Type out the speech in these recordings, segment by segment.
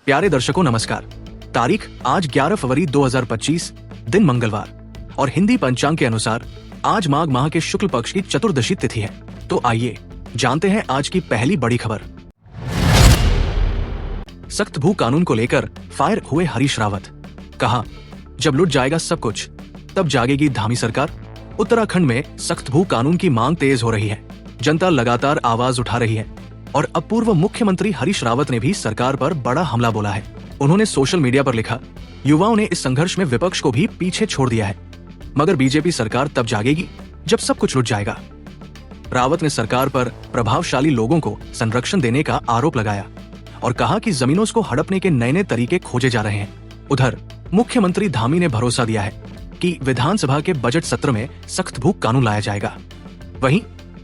प्यारे दर्शकों नमस्कार। तारीख आज 11 फरवरी 2025, दिन मंगलवार और हिंदी पंचांग के अनुसार आज माघ माह के शुक्ल पक्ष की चतुर्दशी तिथि है। तो आइए जानते हैं आज की पहली बड़ी खबर। सख्त भू कानून को लेकर फायर हुए हरीश रावत। कहा, जब लुट जाएगा सब कुछ तब जागेगी धामी सरकार। उत्तराखंड में सख्त भू कानून की मांग तेज हो रही है। जनता लगातार आवाज उठा रही है और अब पूर्व मुख्यमंत्री हरीश रावत ने भी सरकार पर बड़ा हमला बोला है। उन्होंने सोशल मीडिया पर लिखा, युवाओं ने इस संघर्ष में विपक्ष को भी पीछे छोड़ दिया है, मगर बीजेपी सरकार तब जागेगी जब सब कुछ लुट जाएगा। रावत ने सरकार पर प्रभावशाली लोगों को संरक्षण देने का आरोप लगाया और कहा कि जमीनों को हड़पने के नए नए तरीके खोजे जा रहे हैं। उधर मुख्यमंत्री धामी ने भरोसा दिया है कि विधानसभा के बजट सत्र में सख्त भू कानून लाया जाएगा। वहीं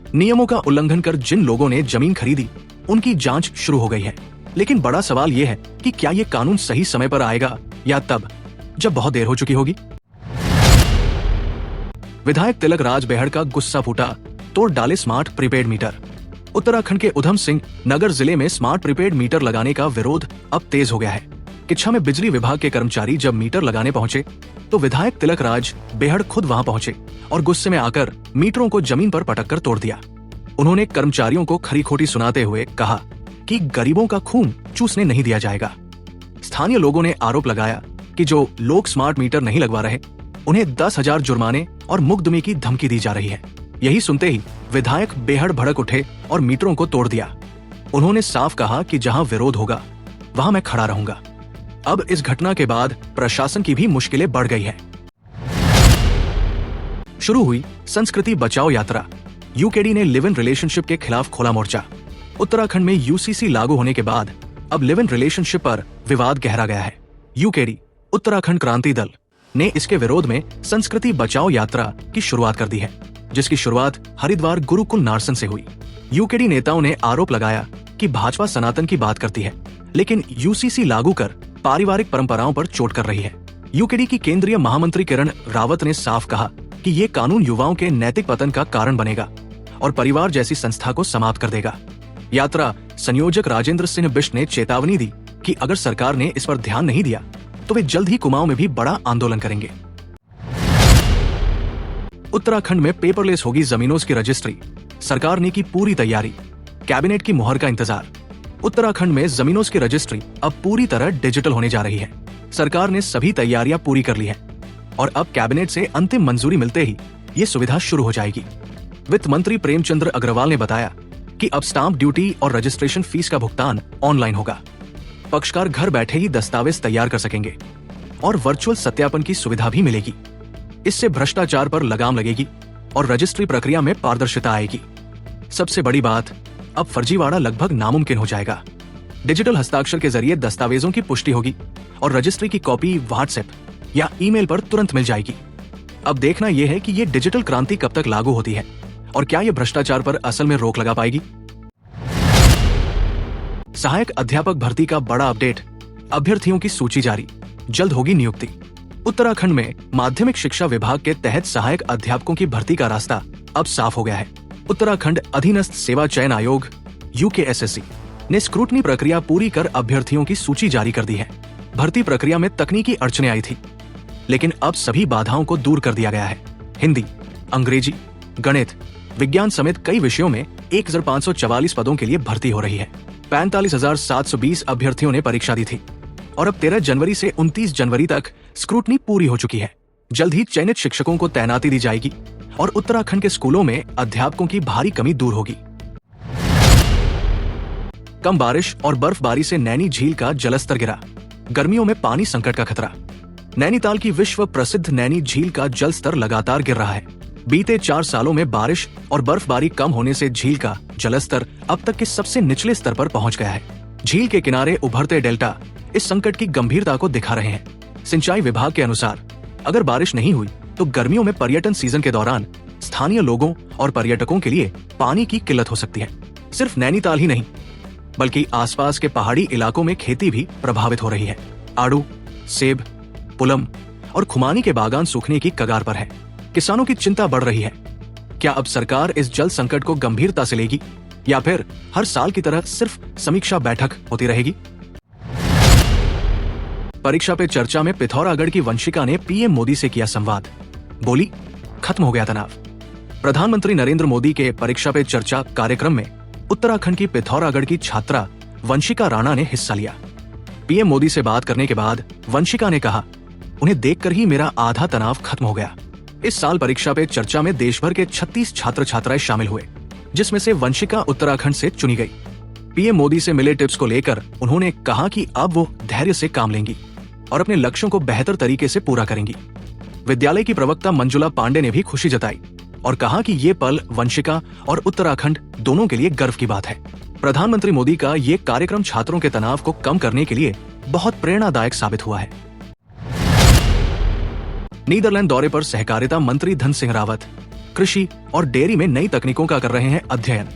नियमों का उल्लंघन कर जिन लोगों ने जमीन खरीदी उनकी जांच शुरू हो गई है। लेकिन बड़ा सवाल ये है कि क्या ये कानून सही समय पर आएगा या तब जब बहुत देर हो चुकी होगी। विधायक तिलक राज बेहड़ का गुस्सा फूटा, तोड़ डाले स्मार्ट प्रीपेड मीटर। उत्तराखंड के उधम सिंह नगर जिले में स्मार्ट प्रीपेड मीटर लगाने का विरोध अब तेज हो गया है। किच्छा में बिजली विभाग के कर्मचारी जब मीटर लगाने पहुंचे तो विधायक तिलक राज बेहड़ खुद वहां पहुंचे और गुस्से में आकर मीटरों को जमीन पर पटक कर तोड़ दिया। उन्होंने कर्मचारियों को खरी खोटी सुनाते हुए कहा कि गरीबों का खून चूसने नहीं दिया जाएगा। स्थानीय लोगों ने आरोप लगाया कि जो लोग स्मार्ट मीटर नहीं लगवा रहे उन्हें 10,000 जुर्माने और मुकदमे की धमकी दी जा रही है। यही सुनते ही विधायक बेहड़ भड़क उठे और मीटरों को तोड़ दिया। उन्होंने साफ कहा कि जहां विरोध होगा वहां मैं खड़ा रहूंगा। अब इस घटना के बाद प्रशासन की भी मुश्किलें बढ़ गई है। शुरू हुई संस्कृति बचाओ यात्रा। यूकेडी ने लिव इन रिलेशनशिप के खिलाफ खोला मोर्चा। उत्तराखंड में यूसीसी लागू होने के बाद अब लिव इन रिलेशनशिप पर विवाद गहरा गया है। यूकेडी उत्तराखंड क्रांति दल ने इसके विरोध में संस्कृति बचाओ यात्रा की शुरुआत कर दी है, जिसकी शुरुआत हरिद्वार गुरुकुल नारसन से हुई। यूकेडी नेताओं ने आरोप लगाया कि भाजपा सनातन की बात करती है, लेकिन यूसीसी लागू कर पारिवारिक परंपराओं पर चोट कर रही है। यूकेडी की केंद्रीय महामंत्री किरण रावत ने साफ कहा कि ये कानून युवाओं के नैतिक पतन का कारण बनेगा और परिवार जैसी संस्था को समाप्त कर देगा। यात्रा संयोजक राजेंद्र सिंह बिष्ट ने चेतावनी दी कि अगर सरकार ने इस पर ध्यान नहीं दिया तो वे जल्द ही कुमाऊं में भी बड़ा आंदोलन करेंगे। उत्तराखंड में पेपरलेस होगी जमीनों की रजिस्ट्री। सरकार ने की पूरी तैयारी, कैबिनेट की मुहर का इंतजार। उत्तराखंड में जमीनों की रजिस्ट्री अब पूरी तरह डिजिटल होने जा रही है। सरकार ने सभी तैयारियां पूरी कर ली है और अब कैबिनेट से अंतिम मंजूरी मिलते ही ये सुविधा शुरू हो जाएगी। वित्त मंत्री प्रेमचंद्र अग्रवाल ने बताया कि अब स्टाम्प ड्यूटी और रजिस्ट्रेशन फीस का भुगतान ऑनलाइन होगा। पक्षकार घर बैठे ही दस्तावेज तैयार कर सकेंगे और वर्चुअल सत्यापन की सुविधा भी मिलेगी। इससे भ्रष्टाचार पर लगाम लगेगी और रजिस्ट्री प्रक्रिया में पारदर्शिता आएगी। सबसे बड़ी बात, अब फर्जीवाड़ा लगभग नामुमकिन हो जाएगा। डिजिटल हस्ताक्षर के जरिए दस्तावेजों की पुष्टि होगी और रजिस्ट्री की कॉपी व्हाट्सएप या ईमेल पर तुरंत मिल जाएगी। अब देखना यह है कि ये डिजिटल क्रांति कब तक लागू होती है और क्या ये भ्रष्टाचार पर असल में रोक लगा पाएगी। सहायक अध्यापक भर्ती का बड़ा अपडेट। अभ्यर्थियों की सूची जारी, जल्द होगी नियुक्ति। उत्तराखंड में माध्यमिक शिक्षा विभाग के तहत सहायक अध्यापकों की भर्ती का रास्ता अब साफ हो गया है। उत्तराखंड अधीनस्थ सेवा चयन आयोग यूकेएसएससी ने स्क्रूटनी प्रक्रिया पूरी कर अभ्यर्थियों की सूची जारी कर दी है। भर्ती प्रक्रिया में तकनीकी अड़चनें आई थी, लेकिन अब सभी बाधाओं को दूर कर दिया गया है। हिंदी, अंग्रेजी, गणित, विज्ञान समेत कई विषयों में 1544 पदों के लिए भर्ती हो रही है। 45,720 अभ्यर्थियों ने परीक्षा दी थी और अब 13 जनवरी से 29 जनवरी तक स्क्रूटनी पूरी हो चुकी है। जल्द ही चयनित शिक्षकों को तैनाती दी जाएगी और उत्तराखंड के स्कूलों में अध्यापकों की भारी कमी दूर होगी। कम बारिश और बर्फबारी से नैनी झील का जलस्तर गिरा। गर्मियों में पानी संकट का खतरा। नैनीताल की विश्व प्रसिद्ध नैनी झील का जल स्तर लगातार गिर रहा है। बीते 4 सालों में बारिश और बर्फबारी कम होने से झील का जलस्तर अब तक के सबसे निचले स्तर पर पहुंच गया है। झील के किनारे उभरते डेल्टा इस संकट की गंभीरता को दिखा रहे हैं। सिंचाई विभाग के अनुसार अगर बारिश नहीं हुई तो गर्मियों में पर्यटन सीजन के दौरान स्थानीय लोगों और पर्यटकों के लिए पानी की किल्लत हो सकती है। सिर्फ नैनीताल ही नहीं बल्कि आसपास के पहाड़ी इलाकों में खेती भी प्रभावित हो रही है। आड़ू, सेब, पुलम और खुमानी के बागान सूखने की कगार पर है। किसानों की चिंता बढ़ रही है। क्या अब सरकार इस जल संकट को गंभीरता से लेगी या फिर हर साल की तरह सिर्फ समीक्षा बैठक होती रहेगी? परीक्षा पे चर्चा में पिथौरागढ़ की वंशिका ने पीएम मोदी से किया संवाद। बोली, खत्म हो गया तनाव। प्रधानमंत्री नरेंद्र मोदी के परीक्षा पे चर्चा कार्यक्रम में उत्तराखंड की पिथौरागढ़ की छात्रा वंशिका राणा ने हिस्सा लिया। पीएम मोदी से बात करने के बाद वंशिका ने कहा, उन्हें देखकर ही मेरा आधा तनाव खत्म हो गया। इस साल परीक्षा पे चर्चा में देश भर के 36 छात्र छात्राएं शामिल हुए, जिसमें से वंशिका उत्तराखंड से चुनी गई। पीएम मोदी से मिले टिप्स को लेकर उन्होंने कहा कि अब वो धैर्य से काम लेंगी और अपने लक्ष्यों को बेहतर तरीके से पूरा करेंगी। विद्यालय की प्रवक्ता मंजुला पांडे ने भी खुशी जताई और कहा कि ये पल वंशिका और उत्तराखंड दोनों के लिए गर्व की बात है। प्रधानमंत्री मोदी का ये कार्यक्रम छात्रों के तनाव को कम करने के लिए बहुत प्रेरणादायक साबित हुआ है। नीदरलैंड दौरे पर सहकारिता मंत्री धन सिंह रावत कृषि और डेयरी में नई तकनीकों का कर रहे हैं अध्ययन।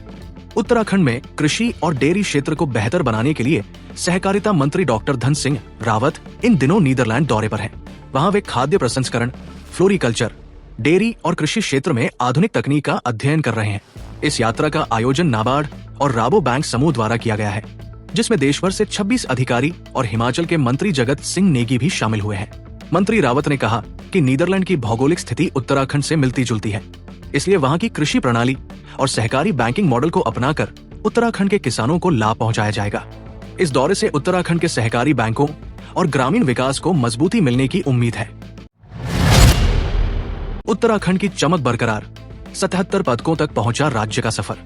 उत्तराखंड में कृषि और डेयरी क्षेत्र को बेहतर बनाने के लिए सहकारिता मंत्री डॉक्टर धन सिंह रावत इन दिनों नीदरलैंड दौरे पर हैं। वहां वे खाद्य प्रसंस्करण, फ्लोरिकल्चर, डेयरी और कृषि क्षेत्र में आधुनिक तकनीक का अध्ययन कर रहे हैं। इस यात्रा का आयोजन नाबार्ड और राबो बैंक समूह द्वारा किया गया है, जिसमें देश भर से 26 अधिकारी और हिमाचल के मंत्री जगत सिंह नेगी भी शामिल हुए हैं। मंत्री रावत ने कहा कि नीदरलैंड की भौगोलिक स्थिति उत्तराखंड से मिलती जुलती है, इसलिए वहां की कृषि प्रणाली और सहकारी बैंकिंग मॉडल को अपनाकर उत्तराखंड के किसानों को लाभ पहुंचाया जाएगा। इस दौरे से उत्तराखंड के सहकारी बैंकों और ग्रामीण विकास को मजबूती मिलने की उम्मीद है। उत्तराखंड की चमक बरकरार, 77 पदकों तक पहुंचा राज्य का सफर।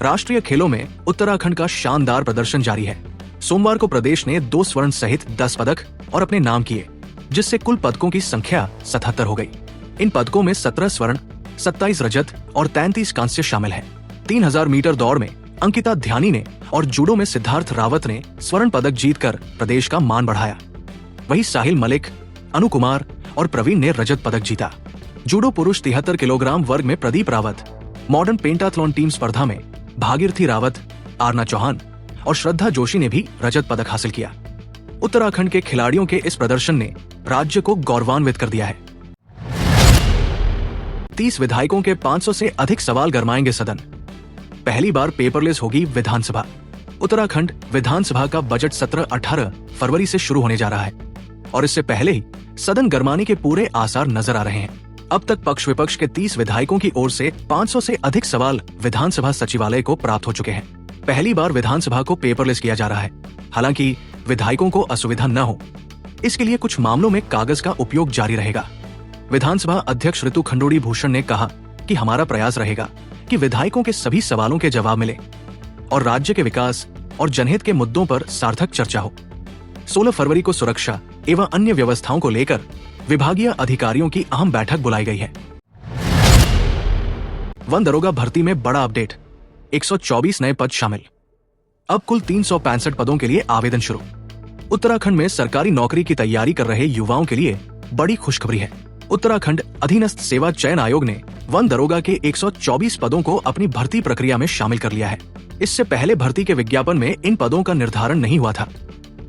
राष्ट्रीय खेलों में उत्तराखंड का शानदार प्रदर्शन जारी है। सोमवार को प्रदेश ने 2 स्वर्ण सहित 10 पदक और अपने नाम किए, जिससे कुल पदकों की संख्या 77 हो गई। इन पदकों में 17 स्वर्ण, 27 रजत और 33 कांस्य शामिल हैं। 3000 मीटर दौड़ में अंकिता ध्यानी ने और जूडो में सिद्धार्थ रावत ने स्वर्ण पदक जीतकर प्रदेश का मान बढ़ाया। वहीं साहिल मलिक, अनु कुमार और प्रवीण ने रजत पदक जीता। जूडो पुरुष 73 किलोग्राम वर्ग में Pradeep Rawat, modern pentathlon team स्पर्धा में भागीरथी रावत, आरना चौहान और श्रद्धा जोशी ने भी रजत पदक हासिल किया। उत्तराखंड के खिलाड़ियों के इस प्रदर्शन ने राज्य को गौरवान्वित कर दिया है। 30 विधायकों के 500 से अधिक सवाल गरमाएंगे सदन। पहली बार पेपरलेस होगी विधानसभा। उत्तराखंड विधानसभा का बजट सत्र 18 फरवरी से शुरू होने जा रहा है और इससे पहले ही सदन गरमाने के पूरे आसार नजर आ रहे हैं। अब तक पक्ष विपक्ष के 30 विधायकों की ओर से 500 से अधिक सवाल विधानसभा सचिवालय को प्राप्त हो चुके हैं। पहली बार विधानसभा को पेपरलेस किया जा रहा है। हालांकि विधायकों को असुविधा न हो, इसके लिए कुछ मामलों में कागज का उपयोग जारी रहेगा। विधानसभा अध्यक्ष ऋतु खंडूड़ी भूषण ने कहा कि हमारा प्रयास रहेगा कि विधायकों के सभी सवालों के जवाब मिले और राज्य के विकास और जनहित के मुद्दों पर सार्थक चर्चा हो। 16 फरवरी को सुरक्षा एवं अन्य व्यवस्थाओं को लेकर विभागीय अधिकारियों की अहम बैठक बुलाई गई है। वन दरोगा भर्ती में बड़ा अपडेट, 124 नए पद शामिल। अब कुल 365 पदों के लिए आवेदन शुरू। उत्तराखंड में सरकारी नौकरी की तैयारी कर रहे युवाओं के लिए बड़ी खुशखबरी है। उत्तराखंड अधीनस्थ सेवा चयन आयोग ने वन दरोगा के 124 पदों को अपनी भर्ती प्रक्रिया में शामिल कर लिया है। इससे पहले भर्ती के विज्ञापन में इन पदों का निर्धारण नहीं हुआ था,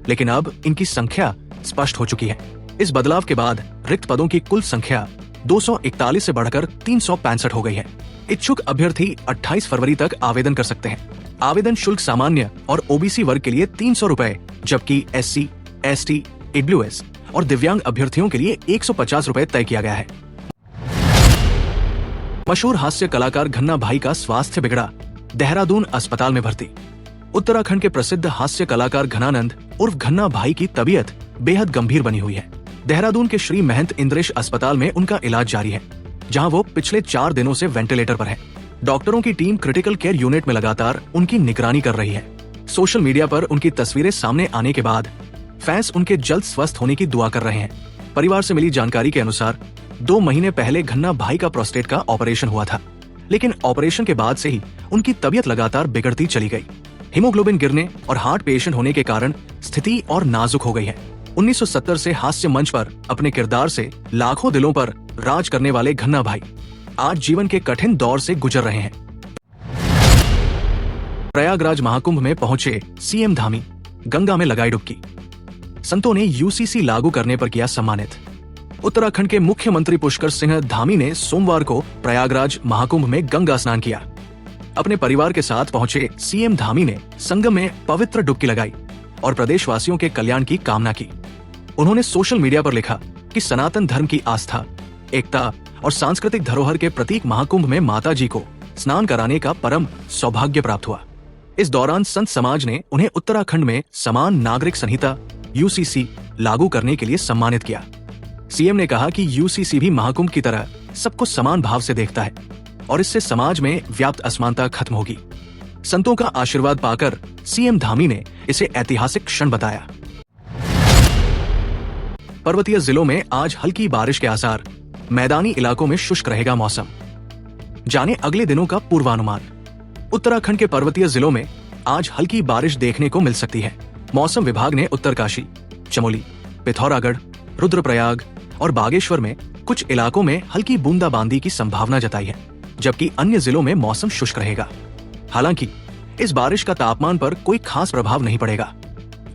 लेकिन अब इनकी संख्या स्पष्ट हो चुकी है। इस बदलाव के बाद रिक्त पदों की कुल संख्या 241 से बढ़कर 365 हो गई है। इच्छुक अभ्यर्थी 28 फरवरी तक आवेदन कर सकते हैं। आवेदन शुल्क सामान्य और ओबीसी वर्ग के लिए 300 रुपए, जबकि SC, ST, EWS और दिव्यांग अभ्यर्थियों के लिए 150 रुपए तय किया गया है। मशहूर हास्य कलाकार घन्ना भाई का स्वास्थ्य बिगड़ा, देहरादून अस्पताल में भर्ती। उत्तराखंड के प्रसिद्ध हास्य कलाकार घनानंद उर्फ घन्ना भाई की तबीयत बेहद गंभीर बनी हुई है। देहरादून के श्री महंत इंद्रेश अस्पताल में उनका इलाज जारी है, जहां वो पिछले 4 दिनों से वेंटिलेटर पर है। डॉक्टरों की टीम क्रिटिकल केयर यूनिट में लगातार उनकी निगरानी कर रही है। सोशल मीडिया पर उनकी तस्वीरें सामने आने के बाद फैंस उनके जल्द स्वस्थ होने की दुआ कर रहे हैं। परिवार से मिली जानकारी के अनुसार 2 महीने पहले घन्ना भाई का प्रोस्टेट का ऑपरेशन हुआ था, लेकिन ऑपरेशन के बाद से ही उनकी तबीयत लगातार बिगड़ती चली गई। हीमोग्लोबिन गिरने और हार्ट पेशेंट होने के कारण स्थिति और नाजुक हो गई है। 1970 से हास्य मंच पर अपने किरदार से लाखों दिलों पर राज करने वाले घन्ना भाई आज जीवन के कठिन दौर से गुजर रहे हैं। प्रयागराज महाकुंभ में पहुंचे सीएम धामी, गंगा में लगाई डुबकी। संतों ने यूसीसी लागू करने पर किया सम्मानित। उत्तराखंड के मुख्यमंत्री पुष्कर सिंह धामी ने सोमवार को प्रयागराज महाकुंभ में गंगा स्नान किया। अपने परिवार के साथ पहुंचे सीएम धामी ने संगम में पवित्र डुबकी लगाई और प्रदेशवासियों के कल्याण की कामना की। उन्होंने सोशल मीडिया पर लिखा कि सनातन धर्म की आस्था, एकता और सांस्कृतिक धरोहर के प्रतीक महाकुंभ में माता जी को स्नान कराने का परम सौभाग्य प्राप्त हुआ। इस दौरान संत समाज ने उन्हें उत्तराखंड में समान नागरिक संहिता यूसीसी लागू करने के लिए सम्मानित किया। सीएम ने कहा कि यूसीसी भी महाकुंभ की तरह सबको समान भाव से देखता है और इससे समाज में व्याप्त असमानता खत्म होगी। संतों का आशीर्वाद पाकर सीएम धामी ने इसे ऐतिहासिक क्षण बताया। पर्वतीय जिलों में आज हल्की बारिश के आसार, मैदानी इलाकों में शुष्क रहेगा मौसम। जाने अगले दिनों का पूर्वानुमान। उत्तराखंड के पर्वतीय जिलों में आज हल्की बारिश देखने को मिल सकती है। मौसम विभाग ने उत्तरकाशी, चमोली, पिथौरागढ़, रुद्रप्रयाग और बागेश्वर में कुछ इलाकों में हल्की बूंदाबांदी की संभावना जताई है, जबकि अन्य जिलों में मौसम शुष्क रहेगा। हालांकि इस बारिश का तापमान पर कोई खास प्रभाव नहीं पड़ेगा।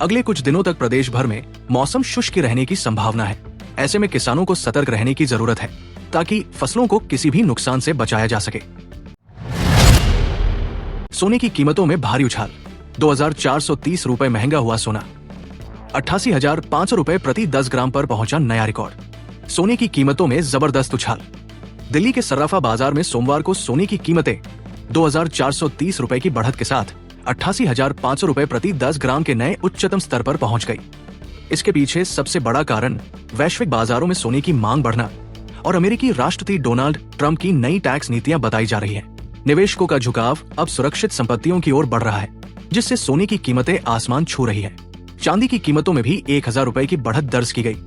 अगले कुछ दिनों तक प्रदेश भर में मौसम शुष्क रहने की संभावना है। ऐसे में किसानों को सतर्क रहने की जरूरत है ताकि फसलों को किसी भी नुकसान से बचाया जा सके। सोने की कीमतों में भारी उछाल। 2430 रुपए महंगा हुआ सोना। 88,500 रुपए प्रति 10 ग्राम पर पहुंचा नया रिकॉर्ड। सोने की कीमतों में जबरदस्त उछाल। दिल्ली के सर्राफा बाजार में सोमवार को सोने की कीमतें 2430 रुपए की बढ़त के साथ 88,500 रुपए प्रति 10 ग्राम के नए उच्चतम स्तर पर पहुंच गई। इसके पीछे सबसे बड़ा कारण वैश्विक बाजारों में सोने की मांग बढ़ना और अमेरिकी राष्ट्रपति डोनाल्ड ट्रंप की नई टैक्स नीतियां बताई जा रही है। निवेशकों का झुकाव अब सुरक्षित संपत्तियों की ओर बढ़ रहा है, जिससे सोने की कीमतें आसमान छू रही है। चांदी की कीमतों में भी 1000 रुपए की बढ़त दर्ज की गई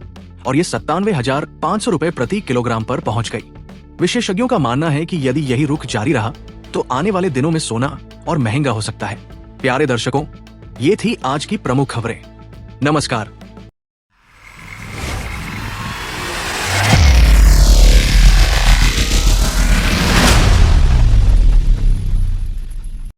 और ये 97,500 रुपए प्रति किलोग्राम पर पहुंच गई। विशेषज्ञों का मानना है कि यदि यही रुख जारी रहा तो आने वाले दिनों में सोना और महंगा हो सकता है। प्यारे दर्शकों, ये थी आज की प्रमुख खबरें। नमस्कार।